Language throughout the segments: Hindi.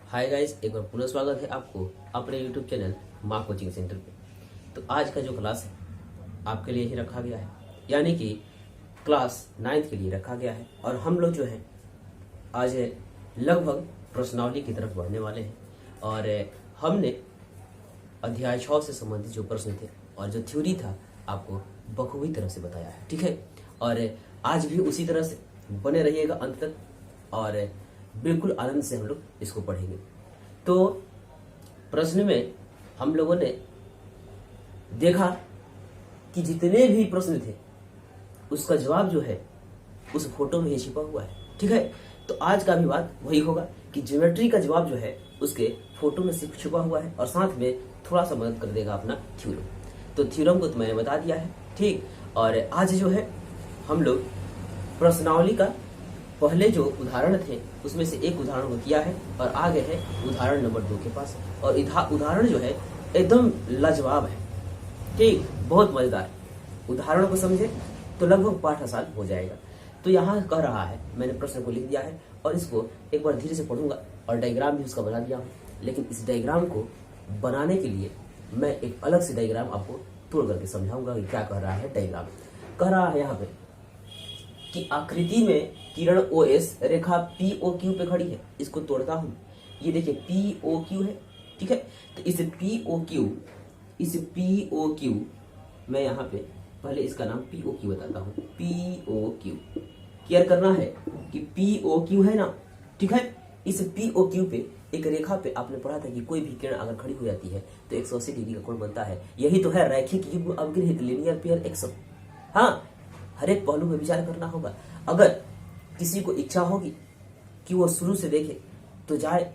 हाय गाइस, एक बार पुनः स्वागत है आपको अपने यूट्यूब चैनल माँ कोचिंग सेंटर पे। तो आज का जो क्लास है आपके लिए ही रखा गया है, यानी कि क्लास 9th के लिए रखा गया है। और हम लोग जो है आज लगभग प्रश्नावली की तरफ बढ़ने वाले हैं। और हमने अध्याय 6 से संबंधित जो प्रश्न थे और जो थ्योरी था आपको बखूबी तरह से बताया है, ठीक है। और आज भी उसी तरह से बने रहिएगा अंत तक और बिल्कुल आनंद से हम लोग इसको पढ़ेंगे। तो प्रश्न में हम लोगों ने देखा कि जितने भी प्रश्न थे उसका जवाब जो है उस फोटो में ही छिपा हुआ है, ठीक है। तो आज का भी बात वही होगा कि ज्योमेट्री का जवाब जो है उसके फोटो में सिर्फ छुपा हुआ है और साथ में थोड़ा सा मदद कर देगा अपना थ्योरम। तो थ्योरम को तो मैंने बता दिया है, ठीक। और आज जो है हम लोग प्रश्नावली का पहले जो उदाहरण थे उसमें से एक उदाहरण को किया है और आगे है उदाहरण नंबर 2 के पास। और उदाहरण जो है एकदम लाजवाब है, ठीक, बहुत मजेदार। उदाहरण को समझे तो लगभग पाठ आसान हो जाएगा। तो यहाँ कह रहा है, मैंने प्रश्न को लिख दिया है और इसको एक बार धीरे से पढ़ूंगा और डायग्राम भी उसका बना दिया हूँ। लेकिन इस डायग्राम को बनाने के लिए मैं एक अलग से डायग्राम आपको तोड़ करके समझाऊंगा कि क्या कह रहा है। डायग्राम कह रहा है यहाँ पे कि आकृति में किरण OS रेखा POQ पे खड़ी है। इसको तोड़ता हूं, ये देखिए POQ है, ठीक है। तो इस POQ मैं यहाँ पे पहले इसका नाम POQ बताता हूँ। POQ क्लियर करना है कि POQ है ना, ठीक है। इस POQ पे एक रेखा पे आपने पढ़ा था कि कोई भी किरण अगर खड़ी हो जाती है तो 180 डिग्री का कोण बनता है। यही तो है रैखिक युग्म अवग्रहित लीनियर पेयर एक्सम। हाँ, हर एक पहलू में विचार करना होगा। अगर किसी को इच्छा होगी कि वो शुरू से देखे तो जाए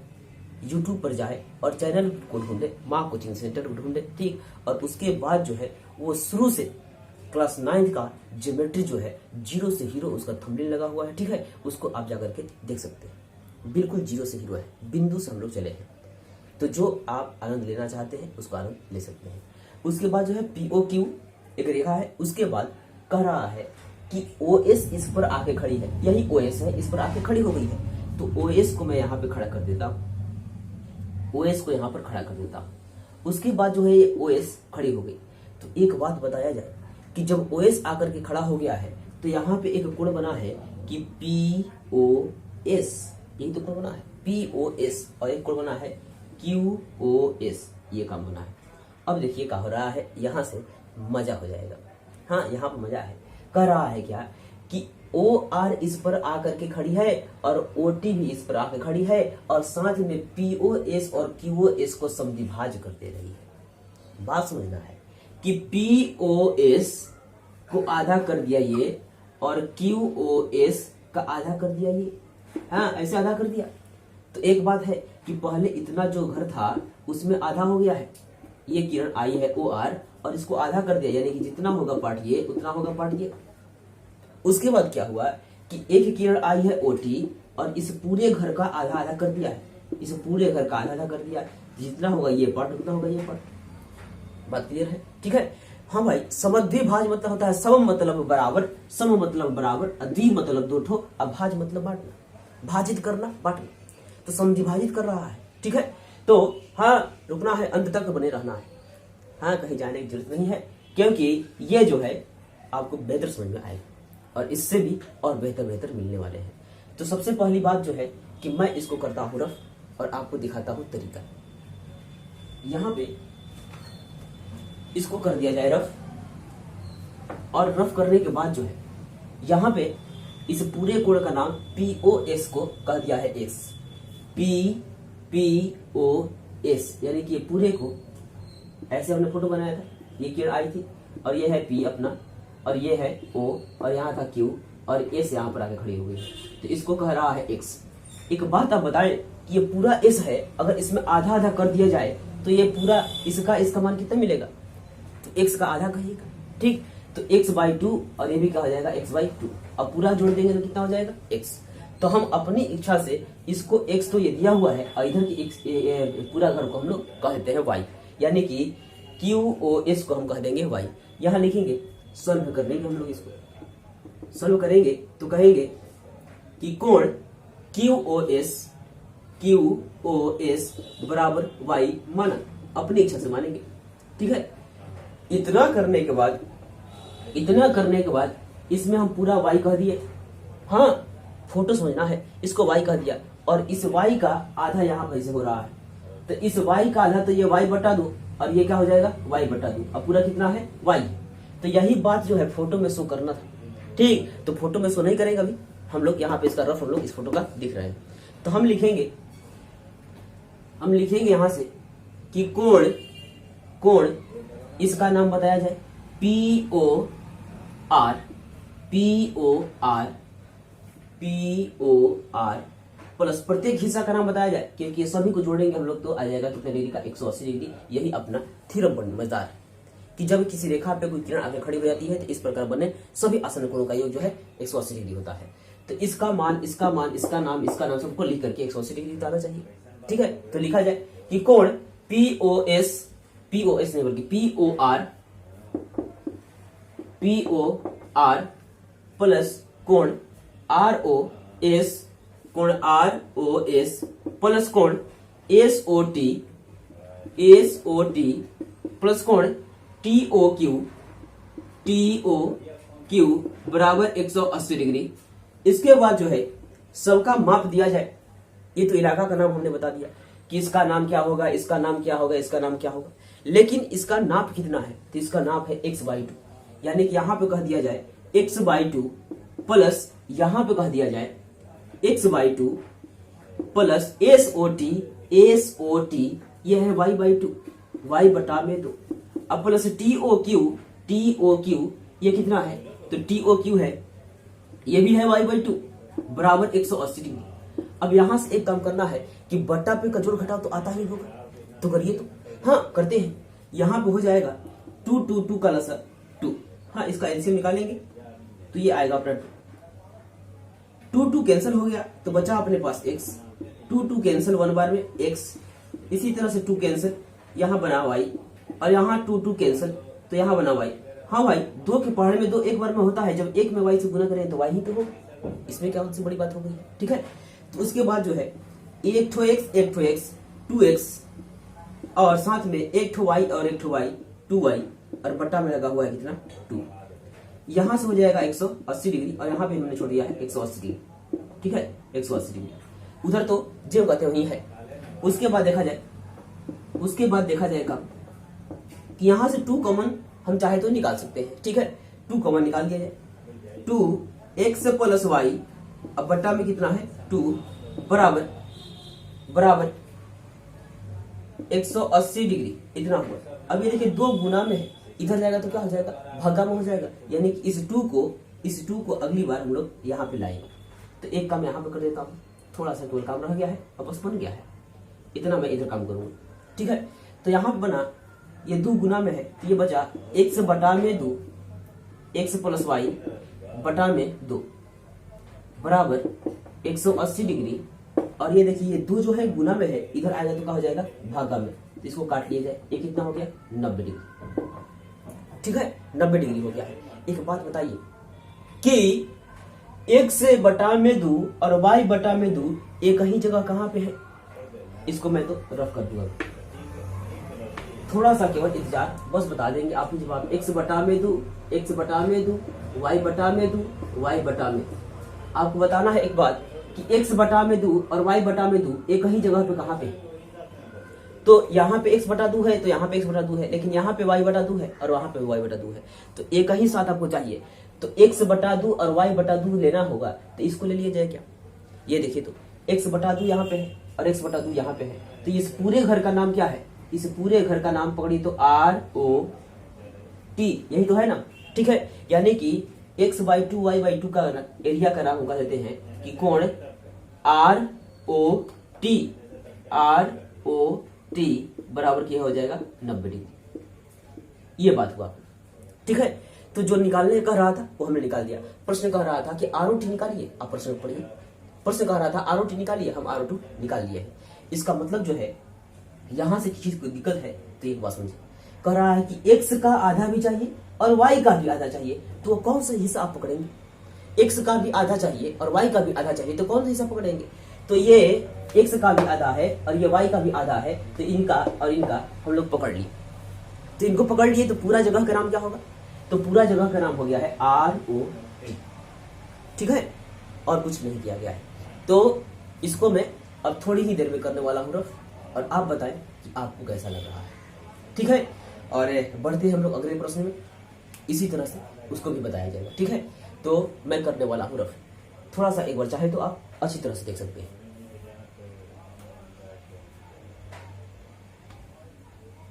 YouTube पर जाए और चैनल को ढूंढे, माँ कोचिंग सेंटर को ढूंढे, ठीक। और उसके बाद जो है वो शुरू से क्लास 9th का ज्योमेट्री जो है 0 से हीरो उसका थंबनेल लगा हुआ है, ठीक है। उसको आप जाकर के देख सकते हैं। बिल्कुल 0 से हीरो है, बिंदु से हम लोग चले हैं। तो जो आप आनंद लेना चाहते हैं उसको आनंद ले सकते हैं। उसके बाद जो है POQ एक रेखा है। उसके बाद कह रहा है कि OS इस पर आके खड़ी है, यही OS है, इस पर आके खड़ी हो गई है। तो OS को मैं यहाँ पे खड़ा कर देता हूँ, OS को यहाँ पर खड़ा कर देता हूँ। उसके बाद जो है ये OS खड़ी हो गई। तो एक बात बताया जाए कि जब OS आकर के खड़ा हो गया है तो यहाँ पे एक कोण बना है कि POS, यही तो कोण बना है POS, और एक कोण बना है QOS, ये काम बना है। अब देखिए क्या हो रहा है, यहाँ से मजा हो जाएगा। हाँ, यहाँ पर मजा है। कह रहा है क्या कि OR इस पर आकर के खड़ी है और OT भी इस पर आकर खड़ी है और साथ में POS और QOS को समद्विभाज्य कर दे रही है। बात समझना है कि POS को आधा कर दिया ये और QOS का आधा कर दिया ये। हाँ, ऐसे आधा कर दिया। तो एक बात है कि पहले इतना जो घर था उसमें आधा हो गया है। ये किरण आई है OR और इसको आधा कर दिया, यानी कि जितना होगा पार्ट ये उतना होगा पार्ट ये। उसके बाद क्या हुआ कि एक किरण आई है OT और इस पूरे घर का आधा आधा कर दिया है। इस पूरे घर का आधा आधा कर दिया, जितना होगा ये पार्ट उतना होगा ये पार्ट। बात क्लियर है, ठीक है। हाँ भाई, समद्विभाज्य मतलब होता है सम मतलब बराबर, सम मतलब बराबर, द्वि मतलब दो ठो, अभाज्य मतलब बांटना, भाजित करना, बांटना। तो समद्विभाजित कर रहा है, ठीक है। तो हाँ, रुकना है, अंत तक बने रहना है। हाँ, कहीं जाने की जरूरत नहीं है, क्योंकि ये जो है आपको बेहतर समझ में आएगा और इससे भी और बेहतर मिलने वाले हैं। तो सबसे पहली बात जो है कि मैं इसको करता हूँ रफ और आपको दिखाता हूँ तरीका। यहाँ पे इसको कर दिया जाए रफ, और रफ करने के बाद जो है यहाँ पे इस पूरे कोण का नाम POS को कह दिया है X, POS, यानी कि पूरे को ऐसे हमने फोटो बनाया था। ये किरण आई थी और ये है P अपना, और ये है O, और यहाँ था Q, और S यहाँ पर आके खड़ी हो गई। तो इसको कह रहा है X। एक बात आप बताएं कि ये पूरा S है, अगर इसमें आधा आधा कर दिया जाए तो ये पूरा इसका मान कितना मिलेगा? तो X का आधा कहिएगा, ठीक। तो x/2 और ये भी कहा जाएगा x/2। अब पूरा जोड़ देंगे तो कितना हो जाएगा? X। तो हम अपनी इच्छा से इसको X तो ये दिया हुआ है और इधर की X पूरा घर को हम लोग कह देते हैं Y, यानी कि QOS को हम कह देंगे Y। यहाँ लिखेंगे, सॉल्व कर लेंगे हम लोग। इसको सॉल्व करेंगे तो कहेंगे कि कोण QOS QoS बराबर y माना, अपनी इच्छा से मानेंगे। ठीक है, इतना करने के बाद इसमें हम पूरा y कह दिए। हाँ, फोटो समझना है, इसको y कह दिया और इस y का आधा यहाँ पर ऐसे हो रहा है, तो इस y का आधा तो ये y बटा दो और ये क्या हो जाएगा y बटा दो। अब पूरा कितना है y। तो यही बात जो है फोटो में शो करना था। ठीक, तो फोटो में शो नहीं करेंगे अभी हम लोग, यहाँ पे इसका रफ हम लोग इस फोटो का दिख रहे हैं। तो हम लिखेंगे यहां से कि कोण इसका नाम बताया जाए POR प्लस प्रत्येक हिस्सा का नाम बताया जाए, क्योंकि सभी को जोड़ेंगे हम लोग तो आ जाएगा कितने डिग्री का 180 डिग्री। यही अपना थ्योरम बनने मजेदार है कि जब किसी रेखा पे कोई किरण आगे खड़ी हो जाती है तो इस प्रकार बने सभी आसन कोणों का योग जो है 180 डिग्री होता है। तो इसका मान, इसका नाम सबको लिख करके 180 डिग्री उतारना चाहिए। ठीक है, तो लिखा जाए कि कोण POS नहीं बल्कि POR प्लस कोण ROS प्लस कोण SOT प्लस कोण TOQ बराबर 180 डिग्री। इसके बाद जो है सबका माप दिया जाए। ये तो इलाका का नाम हमने बता दिया कि इसका नाम क्या होगा, इसका नाम क्या होगा, इसका नाम क्या होगा, लेकिन इसका नाप कितना है, तो इसका नाप है x/2, यानी कि यहां पे कह दिया जाए x/2 प्लस यहां पे कह दिया जाए x/2 प्लस SOT ये है y/2, y बटा में 2। अब प्लस TOQ ये कितना है, तो TOQ है, ये भी है y/2 बराबर 180 डिग्री। अब यहां से एक काम करना है कि बट्टा पे का जोड़ घटाव तो आता ही होगा, तो करिए। तो हाँ करते हैं, यहां पे हो जाएगा 2 का लसा 2। हाँ, इसका एलसीएम निकालेंगे तो ये आएगा अपना 2 कैंसिल हो गया तो बचा अपने पास x। 2 कैंसिल 1 बार में x, इसी तरह से 2 कैंसिल यहाँ बना y और यहाँ 2 कैंसिल तो यहाँ बना y। हाँ भाई, 2 के पहाड़ में 2 एक बार में होता है, जब 1 में y से गुना करें तो y ही तो होगा, इसमें क्या सबसे बड़ी बात हो गई। ठीक है, तो उसके बाद जो है एक ठो x 2x और साथ में एक ठो y और एक ठो y 2y और बट्टा में लगा हुआ है कितना 2। यहां से हो जाएगा 180 डिग्री और यहाँ पे हमने छोड़ दिया है 180 डिग्री। ठीक है, 180 डिग्री उधर तो जो कहते वही है। उसके बाद देखा जाएगा कि यहां से 2 कॉमन हम चाहे तो निकाल सकते हैं। ठीक है, 2 कॉमन निकाल दिया जाए, 2x प्लस y, अब बट्टा में कितना है 2 बराबर 180 डिग्री इतना हुआ। अब ये देखिए 2 गुना में है, इधर जाएगा तो क्या हो जाएगा भागा में हो जाएगा, यानी कि इस 2 को अगली बार हम लोग यहाँ पे लाएंगे। तो एक काम यहाँ पे कर देता हूँ, थोड़ा सा केवल काम रह गया है, वापस बन गया है, इतना मैं इधर काम करूंगा। ठीक है, तो यहाँ पे बना ये 2 गुना में है तो ये बचा x बटा में 2 x प्लस y बटा में 2 बराबर 180 डिग्री। और ये देखिए ये 2 जो है गुना में है, इधर आएगा तो क्या हो जाएगा भागा में, तो इसको काट लिया जाए। ये कितना हो गया 90 डिग्री। ठीक है, 90 डिग्री हो गया है। एक बात बताइए कि x बटा में 2 और y बटा में 2 एक ही जगह कहां पे है, इसको मैं तो रफ कर दूंगा, थोड़ा सा केवल इंतजार, बस बता देंगे आप ही जवाब। x बटा में 2 y बटा में 2 y बटा में। आपको बताना है एक बात कि x बटा में 2 और y बटा में 2 एक ही जगह पे कहां पे, तो यहाँ पे x बटा 2 है तो यहाँ पे x बटा 2 है, लेकिन यहाँ पे y बटा 2 है और वहां पे y बटा 2 है, तो एक ही साथ आपको चाहिए। तो x बटा 2 और y बटा 2 लेना होगा, तो इसको ले लिया जाए क्या। ये देखिए तो x बटा 2 यहाँ पे है और x बटा 2 यहाँ पे है, तो इस पूरे घर का नाम क्या है, इस पूरे घर का नाम पकड़ी तो ROT, यही तो है ना। ठीक है, यानी कि x/2 y/2 का एरिया का नाम कह देते हैं कि कोण ROT बराबर क्या हो जाएगा 90 डिग्री। ये बात हुआ। ठीक है, तो जो निकालने कह रहा था वो हमने निकाल दिया। प्रश्न कह रहा था कि ROT निकालिए, आप प्रश्न पढ़िए। प्रश्न कह रहा था ROT निकालिए, हम ROT निकाल लिए है। इसका मतलब जो है यहां से किसी को दिक्कत है तो एक बात समझिए, कह रहा है कि x का आधा भी चाहिए और y का भी आधा चाहिए, तो कौन सा हिस्सा आप पकड़ेंगे। x का भी आधा चाहिए और y का भी आधा चाहिए, तो कौन सा हिस्सा पकड़ेंगे। तो ये x का भी आधा है और ये y का भी आधा है, तो इनका और इनका हम लोग पकड़ लिए। तो इनको पकड़ लिए तो पूरा जगह का नाम क्या होगा? तो पूरा जगह का नाम हो गया है ROT। ठीक है, और कुछ नहीं किया गया है। तो इसको मैं अब थोड़ी ही देर में करने वाला हूँ रफ, और आप बताएं कि आपको कैसा लग रहा है। ठीक है, और बढ़ते हैं हम लोग अगले प्रश्न में। इसी तरह से उसको भी बताया जाएगा। ठीक है, तो मैं करने वाला हूँ रफ, थोड़ा सा एक बार चाहे तो आप अच्छी तरह से देख सकते हैं।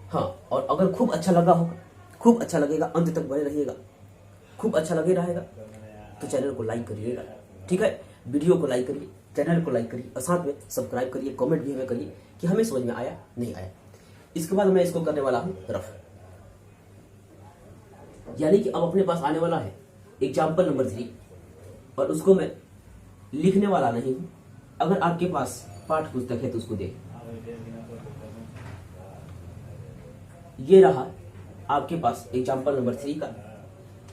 हाँ, और अगर खूब अच्छा लगा होगा, खूब अच्छा लगेगा, अंत तक बने रहिएगा। खूब अच्छा लगे रहेगा तो चैनल को लाइक करिएगा। ठीक है, वीडियो को लाइक करिए, चैनल को लाइक करिए, और साथ में सब्सक्राइब करिए, कमेंट भी हमें करिए कि हमें समझ में आया नहीं आया। इसके बाद मैं इसको करने वाला हूं रफ, यानी कि अब अपने पास आने वाला है एग्जाम्पल नंबर 3, और उसको मैं लिखने वाला नहीं हूं। अगर आपके पास पाठ पुस्तक है तो उसको देख, ये रहा आपके पास एग्जाम्पल नंबर 3 का।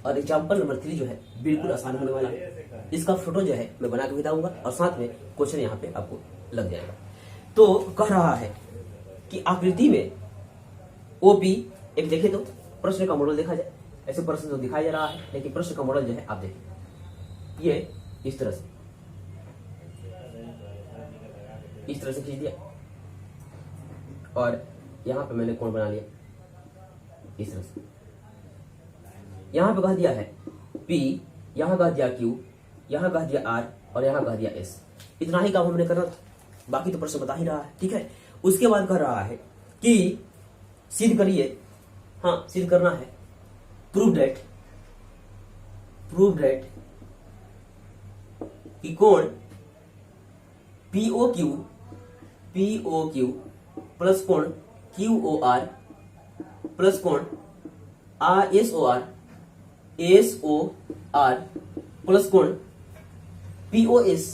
और एग्जाम्पल नंबर 3 जो है बिल्कुल आसान होने वाला है। इसका फोटो जो है मैं बना के बताऊंगा, और साथ में क्वेश्चन यहाँ पे आपको लग जाएगा। तो कह रहा है कि आकृति में ओपी, एक देखे तो प्रश्न का मॉडल देखा जाए। ऐसे प्रश्न तो दिखाया जा रहा है, लेकिन प्रश्न का मॉडल जो है आप देखें, ये इस तरह से खींच दिया, और यहां पे मैंने कोण बना लिया इस तरह से। यहां पे कह दिया है P, यहां कह दिया Q, यहां कह दिया R, और यहां कह दिया S। इतना ही काम हमने करना था, बाकी तो प्रश्न बता ही रहा है। ठीक है, उसके बाद कह रहा है कि सिद्ध करिए, हाँ सिद्ध करना है, प्रूव दैट कि कोण POQ प्लस कोण QOR प्लस कोण SOR प्लस कोण POS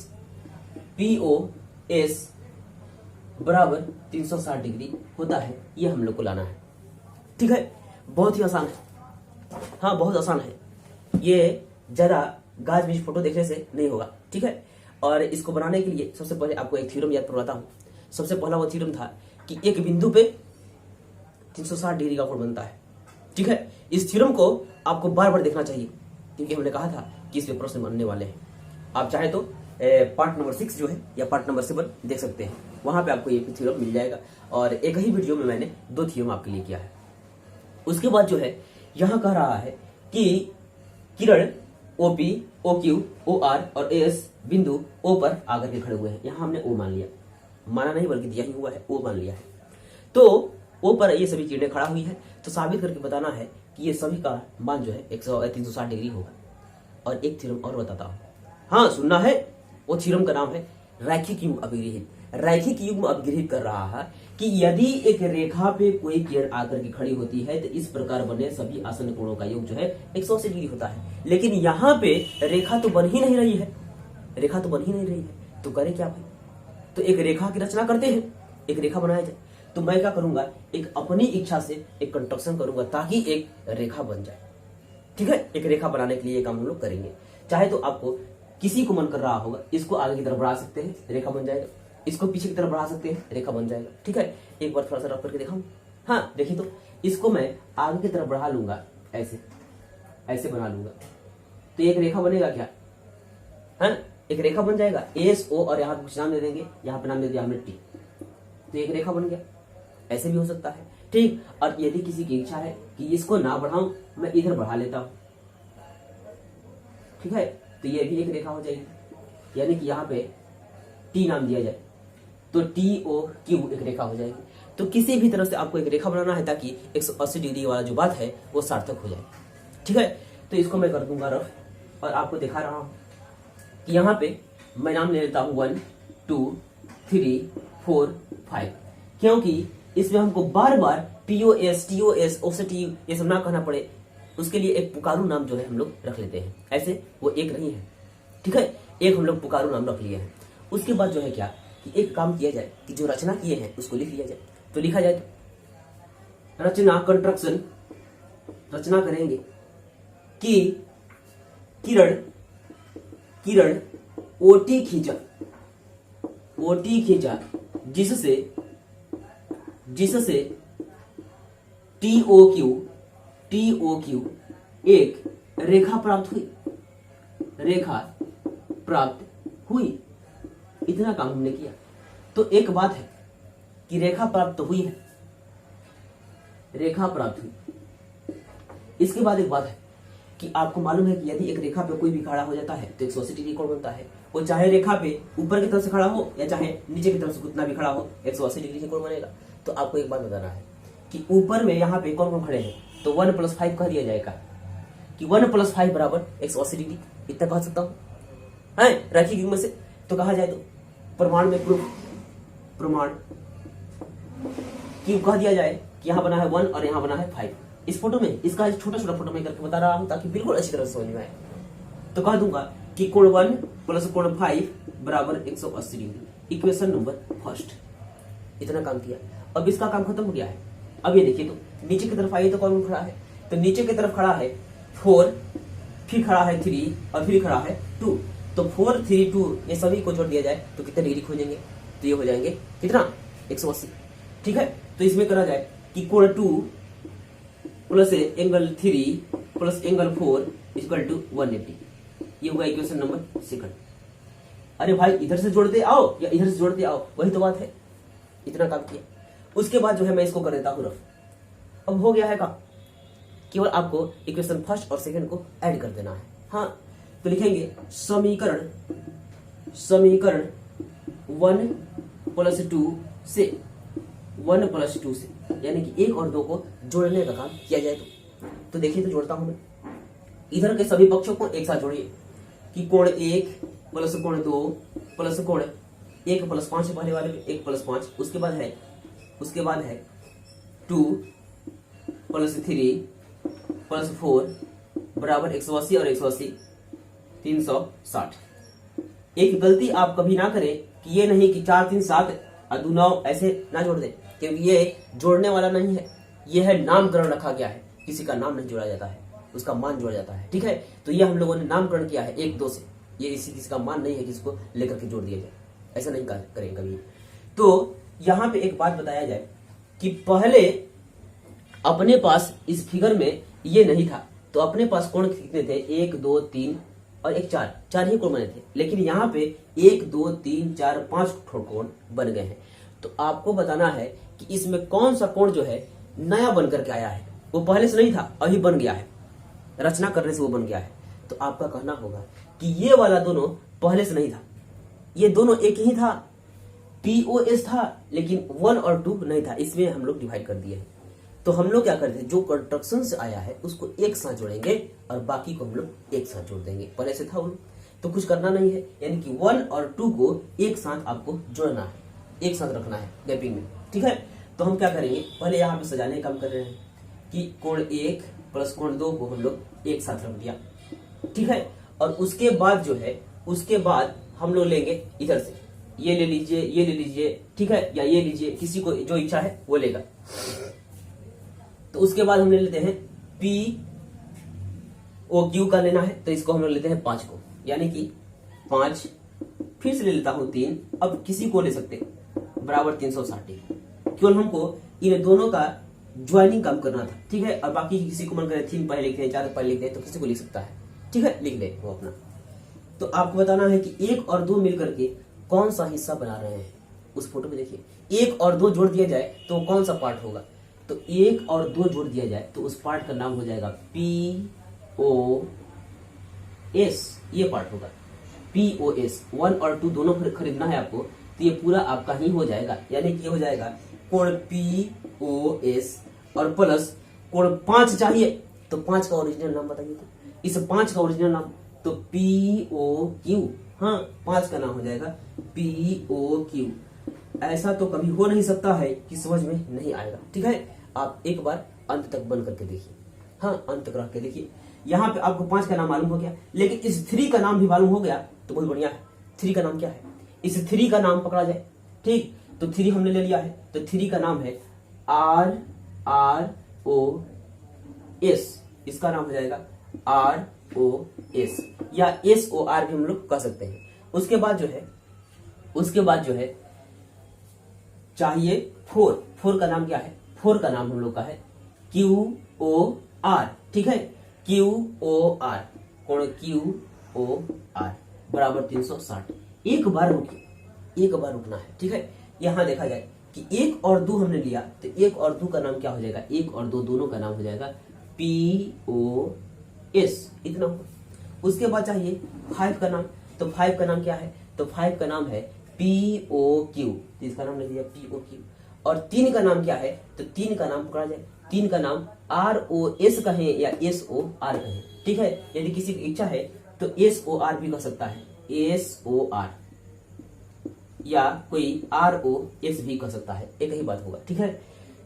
बराबर 360 डिग्री होता है। ये हम लोग को लाना है। ठीक है, बहुत ही आसान है। हाँ, बहुत आसान है। ये जरा गाज बीज फोटो देखने से नहीं होगा। ठीक है, और इसको बनाने के लिए सबसे पहले आपको एक थ्योरम याद करवाता हूँ। सबसे पहला वो थ्योरम था कि एक बिंदु पे 360 डिग्री का कोण बनता है। ठीक है, इस थ्योरम को आपको बार बार देखना चाहिए, क्योंकि हमने कहा था कि इस पे प्रश्न बनने वाले हैं। आप चाहे तो पार्ट नंबर 6 जो है या पार्ट नंबर 7 देख सकते हैं, वहां पे आपको ये थ्योरम मिल जाएगा। और एक ही वीडियो में मैंने 2 थ्योरम आपके लिए किया है। उसके बाद जो है यहां कह रहा है कि किरण OP, OQ, OR और AS बिंदु O पर आकर के खड़े हुए हैं। यहां हमने O मान लिया, माना नहीं बल्कि दिया ही हुआ है, O मान लिया है। तो O पर ये सभी किरणें खड़ा हुई है, तो साबित करके बताना है कि ये सभी का मान जो है 360 डिग्री होगा। और एक थ्योरम और बताता हूं, हाँ सुनना है। वो थ्योरम का नाम है रैखिक युग्म अभिग्रहित। रैखिक युग्म अभिग्रहित कर रहा है कि यदि एक रेखा पे कोई किरण आकर के खड़ी होती है तो इस प्रकार बने सभी आसन्न कोणों का योग जो है 180 डिग्री होता है। लेकिन यहाँ पे रेखा तो बन ही नहीं रही है, तो करे क्या भाई? तो एक रेखा की रचना करते हैं, एक रेखा बनाया जाए। तो मैं क्या करूंगा, एक अपनी इच्छा से एक कंस्ट्रक्शन करूंगा ताकि एक रेखा बन जाए। ठीक है, एक रेखा बनाने के लिए ये काम हम लोग करेंगे। चाहे तो आपको किसी को मन कर रहा होगा, इसको आगे की तरफ बढ़ा सकते हैं, रेखा बन जाएगा। इसको पीछे की तरफ बढ़ा सकते हैं, रेखा बन जाएगा। ठीक है, एक बार थोड़ा सा रफ करके दिखाऊं। हाँ देखिए, तो इसको मैं आगे की तरफ बढ़ा लूंगा, ऐसे बना लूंगा, तो एक रेखा बनेगा क्या है, एक रेखा बन जाएगा। ASO और यहाँ पे कुछ नाम दे देंगे, यहाँ पे नाम दे दिया हमने T, तो एक रेखा बन गया। ऐसे भी हो सकता है। ठीक, और यदि किसी की इच्छा है कि इसको ना बढ़ाऊं, मैं इधर बढ़ा लेता हूं। ठीक है, तो ये भी एक रेखा हो जाएगी, यानी कि यहाँ पे T नाम दिया जाए तो TOQ एक रेखा हो जाएगी। तो किसी भी तरह से आपको एक रेखा बनाना है ताकि 180 डिग्री वाला जो बात है वो सार्थक हो जाए। ठीक है, तो इसको मैं कर दूंगा रफ, और आपको दिखा रहा हूं कि यहाँ पे मैं नाम ले लेता हूं 1 2 3 4 5, क्योंकि इसमें हमको बार बार POS TOS OCT ये सब ना कहना पड़े, उसके लिए एक पुकारू नाम जो है हम लोग रख लेते हैं। ऐसे वो एक नहीं है। ठीक है, एक हम लोग पुकारू नाम रख लिए हैं। उसके बाद जो है क्या कि एक काम किया जाए कि जो रचना किए हैं उसको लिख लिया जाए। तो लिखा जाए तो रचना कंस्ट्रक्शन, रचना करेंगे कि किरण OT OT खींचा जिससे TOQ एक रेखा प्राप्त हुई। इतना काम हमने किया। तो एक बात है कि रेखा प्राप्त हुई है, रेखा प्राप्त हुई। इसके बाद एक बात है कि आपको मालूम है कि यदि एक रेखा पे कोई भी खड़ा हो जाता है तो 180 डिग्री कोण बनता है। वो चाहे रेखा पे ऊपर की तरफ से खड़ा हो या चाहे नीचे की तरफ से कितना भी खड़ा हो, 180 डिग्री से कोण बनेगा। तो आपको एक बात बताना है कि ऊपर में यहाँ पे कौन कौन खड़े हैं, तो 1 + 5 कह दिया जाएगा कि 1 + 5 बराबर 180 डिग्री। इतना कह सकता हूँ है रैखिक युग्म से। तो कहा जाए तो प्रमाण में प्रूफ, प्रमाण कि कह दिया जाए कि यहाँ बना है 1 और यहाँ बना है 5। इस फोटो में इसका छोटा छोटा फोटो में करके बता रहा हूं ताकि बिल्कुल अच्छी तरह से समझ में आए। तो कह दूंगा कि कोण 1 + कोण 5 बराबर 180 डिग्री। Equation number first. इतना काम किया। अब इसका काम खत्म हो गया है। अब ये देखिए तो नीचे की तरफ आइए तो कौन खड़ा है, तो नीचे की तरफ खड़ा है 4, फिर खड़ा है 3 और फिर खड़ा है 2। तो 4, 3, 2 ये सभी को जोड़ दिया जाए तो कितने डिग्री खोजेंगे, तो ये हो जाएंगे कितना 180। ठीक है। तो इसमें करा जाए कि कोण 2 plus angle 3 plus angle 4 equal to 180। ये होगा इक्वेशन नंबर सेकंड। अरे भाई इधर से जोड़ते आओ या इधर से जोड़ते आओ, वही तो बात है। इतना काम किया। उसके बाद जो है मैं इसको कर देता हूं रफ। अब हो गया है काम, केवल आपको इक्वेशन फर्स्ट और सेकंड को ऐड कर देना है। हाँ, तो लिखेंगे समीकरण 1 + 2 से 1 + 2 से, यानी कि 1 और 2 को जोड़ने का काम किया जाए। तो देखिए, तो जोड़ता हूं मैं। इधर के सभी पक्षों को एक साथ जोड़िए कि कोण 1 + कोण 2 + कोण 1 + 5 पहले वाले में 1 + 5। उसके बाद है 2 + 3 + 4 बराबर 180 और 180 360। एक गलती आप कभी ना करें कि ये नहीं कि 4 3 7 और 2 9 ऐसे ना जोड़ दें, क्योंकि ये जोड़ने वाला नहीं है। ये है नामकरण रखा गया है। किसी का नाम नहीं जोड़ा जाता है, उसका मान जोड़ा जाता है। ठीक है। तो ये हम लोगों ने नामकरण किया है 1 2 से। ये किसी का मान नहीं है जिसको लेकर के जोड़ दिया जाए, ऐसा नहीं करें कभी। तो यहां पे एक बात बताया जाए कि पहले अपने पास इस फिगर में ये नहीं था, तो अपने पास कोण कितने थे, 1 2 3 और एक 4 ही कोण बने थे। लेकिन यहाँ पे 1 2 3 4 5 कोण बन गए हैं। तो आपको बताना है कि इसमें कौन सा कोण जो है नया बन करके आया है, वो पहले से नहीं था, अभी बन गया है, रचना करने से वो बन गया है। तो आपका कहना होगा कि ये वाला दोनों पहले से नहीं था, ये दोनों एक ही था, POS था, लेकिन 1 और 2 नहीं था। इसमें हम लोग डिवाइड कर दिए हैं। तो हम लोग क्या करते हैं, जो कंस्ट्रक्शन से आया है उसको एक साथ जोड़ेंगे और बाकी को हम लोग एक साथ जोड़ देंगे। पहले से था वो, तो कुछ करना नहीं है, यानी कि 1 और 2 को एक साथ आपको जोड़ना है, एक साथ रखना है गैपिंग में। ठीक है। तो हम क्या करेंगे, पहले यहाँ पे सजाने का काम कर रहे हैं कि कोण 1 + कोण 2 को हम लोग एक साथ रख दिया। ठीक है। और उसके बाद जो है, उसके बाद हम लोग लेंगे इधर से, ये ले लीजिए, ये ले लीजिए, ठीक है, या ये लीजिए, किसी को जो इच्छा है वो लेगा। तो उसके बाद हम ले लेते हैं POQ का लेना है, तो इसको हम लोग लेते हैं 5 को, यानी कि 5, फिर से ले लेता हूं 3, अब किसी को ले सकते बराबर 360। केवल हमको इन दोनों का ज्वाइनिंग काम करना था। ठीक है। और बाकी किसी को मन करे 3 पहले लिखते हैं, 4 पहले लिखते हैं, तो किसी को लिख सकता है। ठीक है, लिख ले वो अपना। तो आपको बताना है कि 1 और 2 मिलकर के कौन सा हिस्सा बना रहे हैं। उस फोटो में देखिए, 1 और 2 जोड़ दिया जाए तो कौन सा पार्ट होगा, तो 1 और 2 जोड़ दिया जाए तो उस पार्ट का नाम हो जाएगा POS। ये पार्ट होगा POS। 1 और 2 दोनों खरीदना है आपको, तो ये पूरा आपका ही हो जाएगा, यानी कि ये हो जाएगा कोण POS और प्लस कोण 5 चाहिए, तो 5 का ओरिजिनल नाम बताइए। तो इस 5 का ओरिजिनल नाम तो POQ। हाँ, 5 का नाम हो जाएगा POQ। ऐसा तो कभी हो नहीं सकता है कि समझ में नहीं आएगा। ठीक है। आप एक बार अंत तक बंद करके देखिए। हाँ, अंत तक रख के देखिए। यहाँ पे आपको 5 का नाम मालूम हो गया, लेकिन इस 3 का नाम भी मालूम हो गया तो बहुत बढ़िया है। 3 का नाम क्या है, इस 3 का नाम पकड़ा जाए। ठीक, तो 3 हमने ले लिया है, तो 3 का नाम है RROS। इसका नाम हो जाएगा ROS या SOR भी हम लोग कह सकते हैं। उसके बाद जो है उसके बाद जो है चाहिए फोर का नाम क्या है, फोर का नाम हम लोग का है QOR, ठीक है, QOR, कोण QOR बराबर 360। एक बार रुकना है, ठीक है। यहां देखा जाए कि 1 और 2 हमने लिया तो 1 और 2 का नाम क्या हो जाएगा, 1 और 2 दोनों का नाम हो जाएगा POS, इतना होगा। उसके बाद चाहिए 5 का नाम, तो 5 का नाम क्या है, तो 5 का नाम है POQ, तो इसका नाम लिख दिया POQ। और 3 का नाम क्या है, तो 3 का नाम पकड़ा जाए, 3 का नाम ROS कहें या SOR कहें, ठीक है। यदि किसी की इच्छा है तो SOR भी कह सकता है, SOR, या कोई ROS भी कह सकता है, एक ही बात होगा, ठीक है।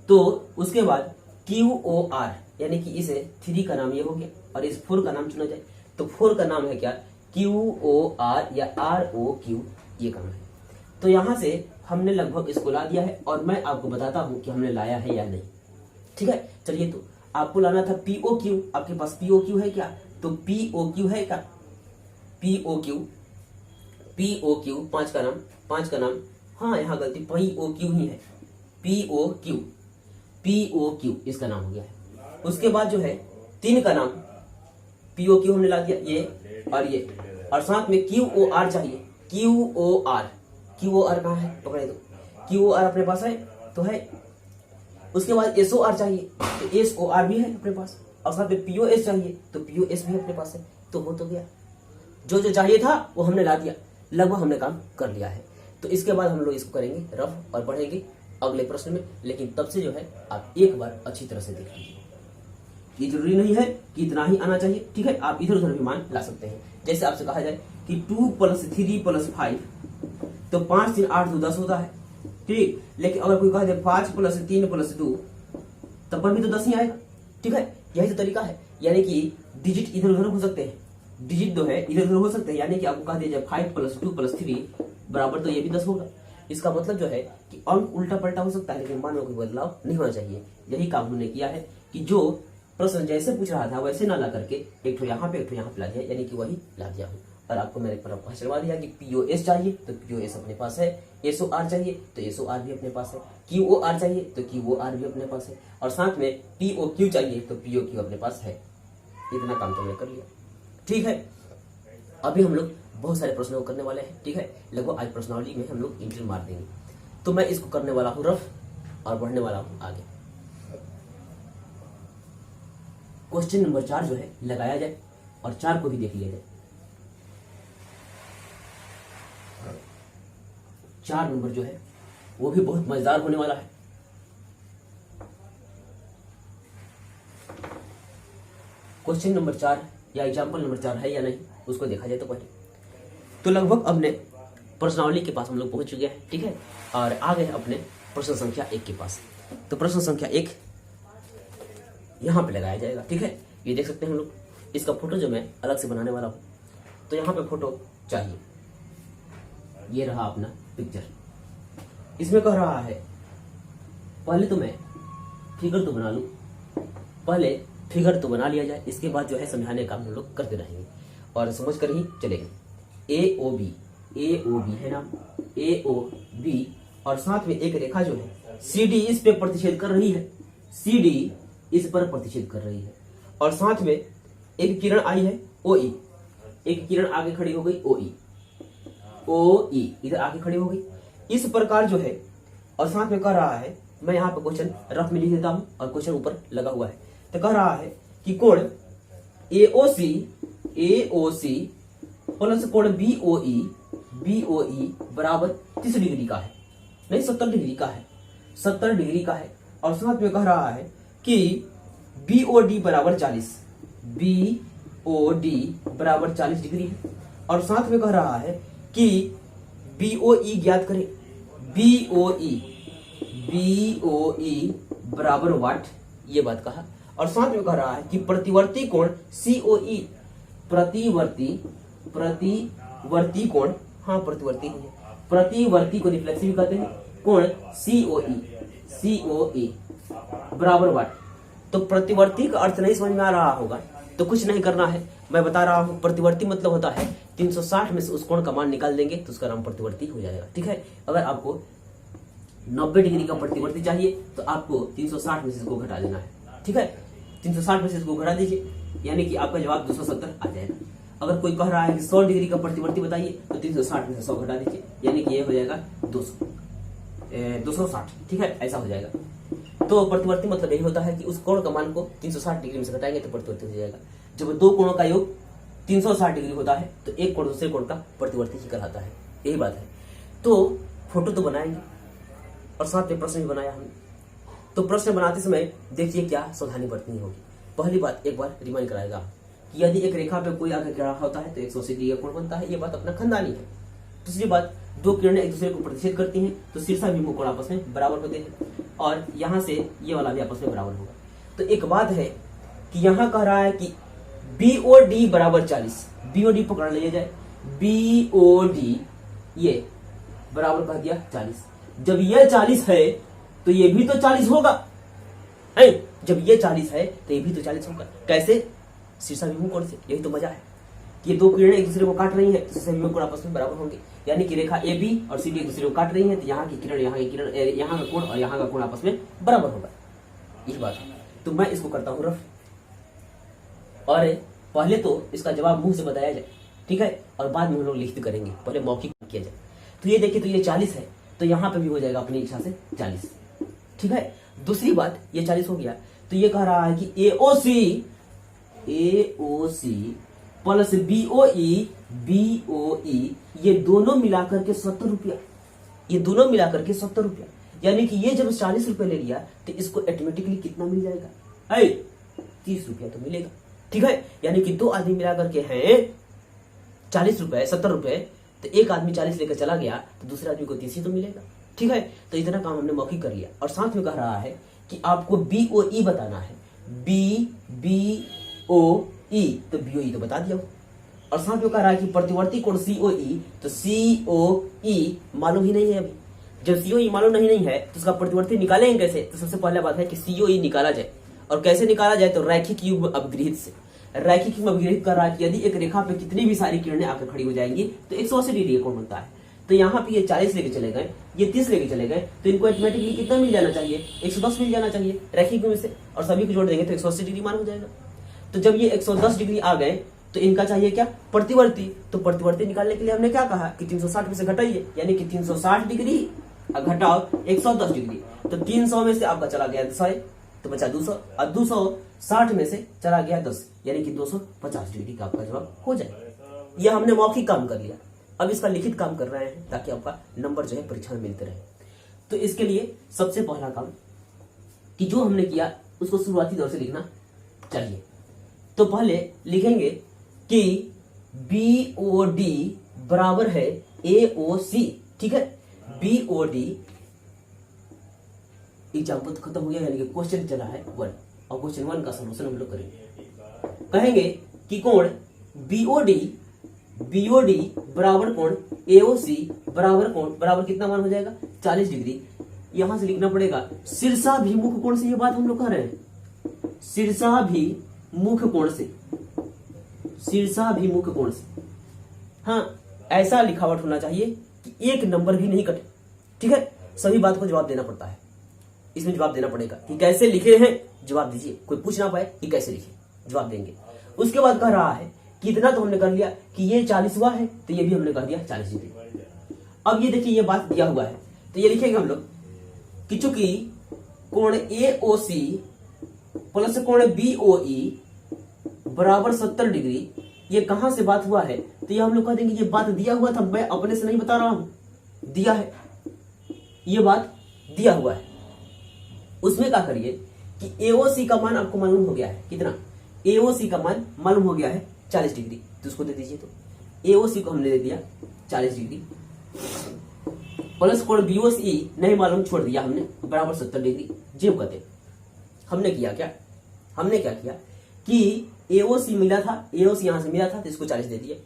तो उसके बाद QOR, यानी कि इसे 3 का नाम ये हो गया और इस 4 का नाम चुना जाए, तो 4 का नाम है क्या, QOR या ROQ, ये काम है। तो यहां से हमने लगभग इसको ला दिया है और मैं आपको बताता हूं कि हमने लाया है या नहीं, ठीक है। चलिए, तो आपको लाना था POQ, आपके पास POQ है क्या, तो POQ है क्या, POQ 5 का नाम, हाँ यहाँ गलती, POQ ही है, POQ इसका नाम हो गया है। उसके बाद जो है 3 का नाम, POQ हमने ला दिया, ये और साथ में QOR चाहिए, QOR कहाँ है, पकड़े दो, QOR अपने पास है तो है। उसके बाद SOR चाहिए, तो SOR भी है अपने पास, और साथ में POS चाहिए तो POS भी अपने पास है, तो हो तो गया, जो चाहिए था वो हमने ला दिया, लगभग हमने काम कर लिया है। तो इसके बाद हम लोग इसको करेंगे रफ और बढ़ेंगे अगले प्रश्न में, लेकिन तब से जो है आप एक बार अच्छी तरह से देख लीजिए। ये जरूरी नहीं है कि इतना ही आना चाहिए, ठीक है, आप इधर उधर भी मान ला सकते हैं। जैसे आपसे कहा जाए कि 2 + 3 + 5, तो 5 3 8 2 10 होता है, ठीक। लेकिन अगर कोई कह दे 5 + 3 + 2, तब पर भी तो 10 ही आएगा, ठीक है। यही तो तरीका है, यानी कि डिजिट इधर उधर हो सकते हैं, डिजिट जो है इधर उधर हो सकते हैं, यानी कि आपको कह दिया 5 + 2 + 3 बराबर, तो ये भी 10 होगा। इसका मतलब जो है कि अंक उल्टा पलटा हो सकता है, लेकिन मान में कोई बदलाव नहीं होना चाहिए। यही काम हमने किया है कि जो प्रश्न जैसे पूछ रहा था वैसे ना ला करके एक ठो यहाँ पे एक ठो यहाँ पे ला दिया, यानी कि वही ला दिया हूँ। और आपको मैंने पहचानवा दिया कि POS चाहिए तो POS अपने पास है, SOR चाहिए तो SOR भी अपने पास है, QOR चाहिए तो QOR भी अपने पास है, और साथ में POQ चाहिए तो POQ अपने पास है। इतना काम तो हमने कर लिया, ठीक है। अभी हम लोग बहुत सारे प्रश्नों को करने वाले हैं, ठीक है। लगभग आज प्रश्नावली में हम लोग इंटर मार देंगे, तो मैं इसको करने वाला हूँ रफ और बढ़ने वाला हूँ आगे। क्वेश्चन नंबर 4 जो है लगाया जाए और 4 को भी देख लिया जाए। 4 नंबर जो है वो भी बहुत मजेदार होने वाला है। क्वेश्चन नंबर 4 या एग्जाम्पल नंबर 4 है या नहीं, उसको देखा जाए तो पहले तो लगभग अपने प्रश्नावली के पास हम लोग पहुंच चुके हैं, ठीक है। और आ गए अपने प्रश्न संख्या 1 के पास। तो प्रश्न संख्या 1 यहाँ पे लगाया जाएगा, ठीक है। ये देख सकते हैं हम लोग, इसका फोटो जो मैं अलग से बनाने वाला हूँ, तो यहाँ पे फोटो चाहिए। ये रहा अपना पिक्चर, इसमें कह रहा है पहले तो मैं फिगर तो बना लूं, पहले फिगर तो बना लिया जाए, इसके बाद जो है समझाने का हम लोग करते रहेंगे और समझ कर ही चलेंगे। AOB है ना, AOB, और साथ में एक रेखा जो है CD इस पे प्रतिच्छेद कर रही है, CD इस पर प्रतिच्छेद कर रही है, और साथ में एक किरण आई है OE, एक किरण आगे खड़ी हो गई OE इधर आगे खड़ी हो गई, इस प्रकार जो है। और साथ में कह रहा है, मैं यहाँ पे क्वेश्चन रफ में लिख देता हूँ और क्वेश्चन ऊपर लगा हुआ है, तो कह रहा है कि कोण AOC प्लस कोण BOE बराबर 30 डिग्री का है, नहीं 70 डिग्री का है, 70 डिग्री का है। और साथ में कह रहा है कि BOD बराबर 40, BOD बराबर 40 डिग्री है। और साथ में कह रहा है कि BOE ज्ञात करें, BOE बराबर वाट, ये बात कहा। और साथ में कह रहा है कि प्रतिवर्ती कोण COE, प्रतिवर्ती कोण, हाँ प्रतिवर्ती ही है, प्रतिवर्ती को रिफ्लेक्सिव कहते हैं, कोण COE बराबर वाट। तो प्रतिवर्ती का अर्थ नहीं समझ में आ रहा होगा तो कुछ नहीं करना है, मैं बता रहा हूं प्रतिवर्ती मतलब होता है 360 में से उस कोण का मान निकाल देंगे तो उसका नाम प्रतिवर्ती हो जाएगा। ठीक है, अगर आपको 90 डिग्री का प्रतिवर्ती चाहिए तो आपको 360 में से इसको घटा देना है। ठीक है, 360 में से इसको घटा दीजिए, यानी कि आपका जवाब 270 आ जाएगा। अगर कोई कह रहा है कि 100 डिग्री का प्रतिवर्ती बताइए तो 360 में से 100 घटा दीजिए, यानी कि ये हो जाएगा 260। ठीक है, ऐसा हो जाएगा। तो प्रतिवर्ती मतलब यही होता है कि उस कोण का मान को 360 डिग्री में से घटाएंगे तो प्रतिवर्ती हो जाएगा। जब दो कोणों का योग 360 डिग्री होता है तो एक कोण दूसरे कोण का प्रतिवर्ती ही कहलाता है। यही बात है। तो फोटो तो बनाएंगे और साथ में प्रश्न भी बनाया हमने। तो प्रश्न बनाते समय देखिए क्या सावधानी बरतनी होगी। पहली बात एक बार रिमाइंड कराएगा कि यदि एक रेखा पे कोई आगे खड़ा होता है तो 180 डिग्री का कोण बनता है। ये बात अपना खानदानी है। दूसरी बात, दो किरणें एक दूसरे को प्रतिच्छेद करती हैं तो शीर्षाभिमुख कोण आपस में बराबर होते हैं और यहां से ये वाला भी आपस में बराबर होगा। तो एक बात है कि यहां कह रहा है कि BOD बराबर 40, BOD पकड़ लिया जाए, BOD ये बराबर कह दिया 40। जब ये 40 है तो ये भी तो 40 होगा, है? जब ये 40 है तो ये भी तो 40 होगा। कैसे? शीर्षाभिमुख कोण से। यही तो मजा है कि ये दो किरणें एक दूसरे को काट रही हैं तो शीर्षाभिमुख कोण आपस में बराबर होंगे, यानी कि रेखा AB और CD एक दूसरे को काट रही है तो यहाँ की किरण यहाँ की किरण, यहाँ का कोण और यहाँ का कोण आपस में बराबर होगा। यही बात है। तो मैं इसको करता हूँ रफ, और पहले तो इसका जवाब मुंह से बताया जाए, ठीक है, और बाद में हम लोग लिखित करेंगे, पहले मौखिक किया जाए। तो ये देखिए, तो ये 40 है तो यहाँ पे भी हो जाएगा अपनी इच्छा से 40। ठीक है, दूसरी बात, ये 40 हो गया तो ये कह रहा है कि AOC प्लस BOE ये दोनों मिलाकर के 70 रुपया, ये दोनों मिलाकर के 70 रुपया, यानी कि ये जब 40 रुपये ले लिया तो इसको ऑटोमेटिकली कितना मिल जाएगा? 30 रुपया तो मिलेगा। ठीक है, यानी कि दो आदमी मिलाकर के हैं 40 रुपए 70 रुपए, तो एक आदमी 40 लेकर चला गया तो दूसरे आदमी को 30 ही तो मिलेगा। ठीक है, तो इतना काम हमने मौखिक कर लिया। और साथ में कह रहा है कि आपको BOE बताना है, BOE, तो BOE तो बता दिया। और साथ में कह रहा है कि प्रतिवर्ती कोण COE, तो COE मालूम ही नहीं है अभी। जब COE मालूम नहीं है तो उसका प्रतिवर्ती निकालेंगे कैसे? तो सबसे पहले बात है कि COE निकाला जाए, और कैसे निकाला जाए? तो रैखिक युग्म अपग्रहित से। रैखिक युग्म अपग्रहित कर रहा है कि यदि एक रेखा पे कितनी भी सारी किरणें आकर खड़ी हो जाएंगी तो 180 डिग्री का कोण बनता है। तो यहाँ पे ये 40 लेके चले गए, ये 30 लेके चले गए, तो इनको ऑटोमेटिकली कितना मिल जाना चाहिए? 110 मिल जाना चाहिए रैखिक युग्म से, और सभी को जोड़ देंगे तो 180 डिग्री मान हो जाएगा। तो जब ये 110 डिग्री आ गए तो इनका चाहिए क्या? प्रतिवर्ती। तो प्रतिवर्ती निकालने के लिए हमने क्या कहा कि 360 में से घटाइए, यानी कि 360 डिग्री घटाओ 110 डिग्री, तो 300 में से आपका चला गया 100 तो बचा 200, और 260 में से चला गया 10, यानी कि 250 डिग्री का आपका जवाब हो जाए। यह हमने मौखिक काम कर लिया। अब इसका लिखित काम कर रहे हैं ताकि आपका नंबर जो है परीक्षा में मिलते रहे। तो इसके लिए सबसे पहला काम कि जो हमने किया उसको शुरुआती दौर से लिखना चाहिए। तो पहले लिखेंगे कि BOD बराबर है AOC। ठीक है, BOD एग्जाम्पल तो खत्म हो गया, यानी कि क्वेश्चन चला है 1, और क्वेश्चन 1 का सॉल्यूशन हम लोग करेंगे। कहेंगे कि कोण BOD बराबर कोण AOC बराबर कोण बराबर कितना मान हो जाएगा? 40 डिग्री। यहां से लिखना पड़ेगा शीर्षाभिमुख कोण से, ये बात हम लोग कह रहे हैं, शीर्षाभिमुख कोण से, शीर्षाभिमुख कोण से। हाँ, ऐसा लिखावट होना चाहिए कि एक नंबर भी नहीं कटे। ठीक है, सभी बात को जवाब देना पड़ता है। इसमें जवाब देना पड़ेगा कि कैसे लिखे हैं, जवाब दीजिए। कोई पूछ ना पाए कि कैसे लिखे, जवाब देंगे। उसके बाद कह रहा है कि इतना तो हमने कर लिया कि ये 40 हुआ है तो ये भी हमने कर दिया 40 डिग्री। अब ये देखिए, ये बात दिया हुआ है तो ये लिखेंगे हम लोग कि चूंकि कोण AOC प्लस कोण BOE बराबर 70 डिग्री, ये कहां से बात हुआ है? तो ये हम लोग कह देंगे ये बात दिया हुआ था, मैं अपने से नहीं बता रहा हूं, दिया है, ये बात दिया हुआ है। उसमें क्या करिए कि AOC का मान आपको मालूम हो गया है, कितना? AOC का मान मालूम हो गया है 40 डिग्री, तो उसको दे दीजिए। तो AOC को हमने दे दिया 40 डिग्री, प्लस कोण BOC नहीं मालूम, छोड़ दिया हमने, बराबर 70 डिग्री। जी कहते हमने किया क्या? हमने क्या किया कि AOC मिला था, AOC यहां से मिला था तो इसको 40 दे दिया,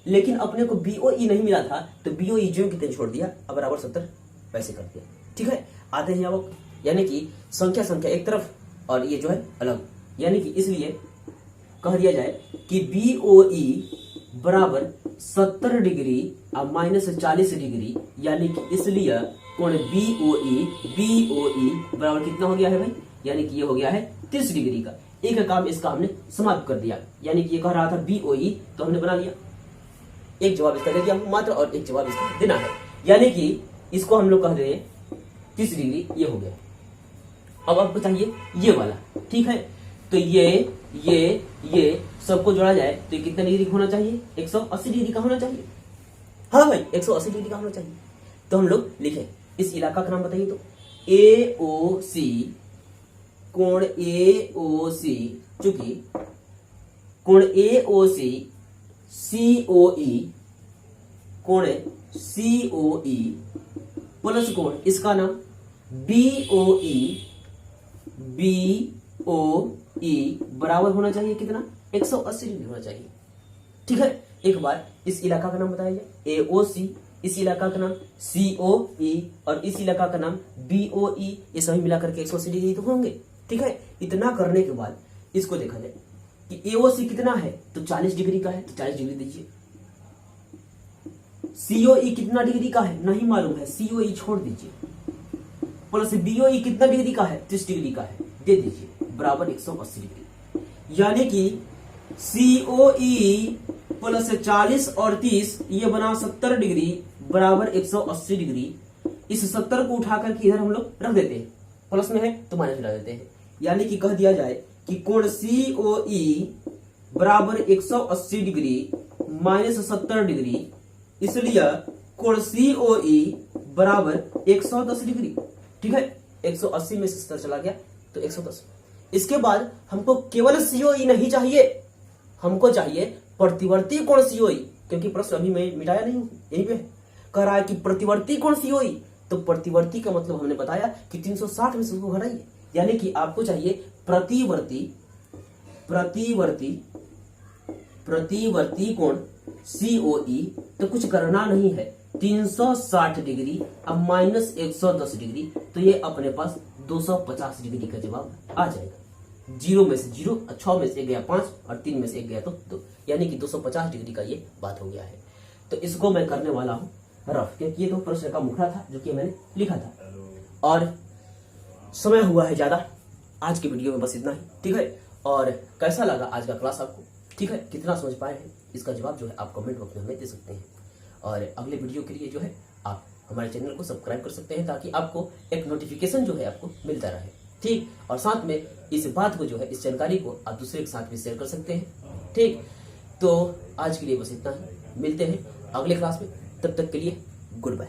लेकिन अपने को BOE नहीं मिला था तो BOE जो कितने छोड़ दिया, अब बराबर 70 पैसे कर दिया। ठीक है, आते हैं अब, यानी कि संख्या एक तरफ और ये जो है अलग, यानी कि इसलिए कह दिया जाए कि BOE बराबर 70 डिग्री और -40 डिग्री, यानी कि इसलिए कोण BOE बराबर कितना हो गया है भाई, यानी कि ये हो गया है 30 डिग्री का। एक काम इसका हमने समाप्त कर दिया, यानी कि ये कह रहा था BOE, तो हमने बना लिया। एक जवाब इसका दे दिया मात्र और एक जवाब इसका देना है, यानी कि इसको हम लोग कह रहे हैं 30 डिग्री, ये हो गया। अब आपको चाहिए ये वाला, ठीक है। तो ये सबको जोड़ा जाए तो ये कितना डिग्री होना चाहिए, 180 डिग्री का होना चाहिए। हाँ भाई 180 डिग्री का होना चाहिए। तो हम लोग लिखे इस इलाका का नाम बताइए तो AOC, कोण AOC, चूंकि कोण AOC COE, कोण COE प्लस कोण इसका नाम BOE बराबर होना चाहिए कितना, 180 डिग्री होना चाहिए, ठीक है। एक बार इस इलाका का नाम बताया जाए AOC, इस इलाका का नाम COE और इस इलाका का नाम BOE, ये सभी मिलाकर के 180 डिग्री तो होंगे, ठीक है। इतना करने के बाद इसको देखा जाए कि AOC कितना है, तो 40 डिग्री का है, तो 40 डिग्री दीजिए। COE कितना डिग्री का है नहीं मालूम है, COE छोड़ दीजिए। प्लस BOE कितना डिग्री का है, 30 डिग्री का है, दे दीजिए, बराबर 180 डिग्री। यानी कि COE प्लस 40 और 30 ये बना 70 डिग्री बराबर 180 डिग्री। इस 70 को उठाकर के इधर हम लोग रख देते हैं, प्लस में है तो माइनस में रख देते हैं, यानी कि कह दिया जाए कि कोण COE बराबर 180 डिग्री माइनस 70 डिग्री, इसलिए कोण COE बराबर 110 डिग्री, ठीक है। 180 में से 70 चला गया तो 110। इसके बाद हमको केवल COE नहीं चाहिए, हमको चाहिए प्रतिवर्ती कोण COE, क्योंकि प्रश्न अभी मैं मिटाया नहीं हूं, यहीं पे कह रहा है कि प्रतिवर्ती कोण COE। तो प्रतिवर्ती का मतलब हमने बताया कि 360 में से उसको घटाइए, यानी कि आपको चाहिए प्रतिवर्ती कोण COE। तो कुछ करना नहीं है, 360 डिग्री अब माइनस 110 डिग्री, तो ये अपने पास 250 डिग्री का जवाब आ जाएगा। 0 में से 0, 6 में से 1 गया 5 और 3 में से 1 गया तो 2, यानी कि 250 डिग्री का ये बात हो गया है। तो इसको मैं करने वाला हूं रफ, क्योंकि ये तो प्रश्न का मुखड़ा था जो कि मैंने लिखा था और समय हुआ है ज्यादा। आज की वीडियो में बस इतना ही, ठीक है। और कैसा लगा आज का क्लास आपको, ठीक है, कितना समझ पाए हैं, इसका जवाब जो है आप कमेंट बॉक्स में हमें दे सकते हैं। और अगले वीडियो के लिए जो है आप हमारे चैनल को सब्सक्राइब कर सकते हैं, ताकि आपको एक नोटिफिकेशन जो है आपको मिलता रहे, ठीक। और साथ में इस बात को जो है, इस जानकारी को आप दूसरे के साथ भी शेयर कर सकते हैं, ठीक। तो आज के लिए बस इतना ही, मिलते हैं अगले क्लास में, तब तक के लिए गुड बाय।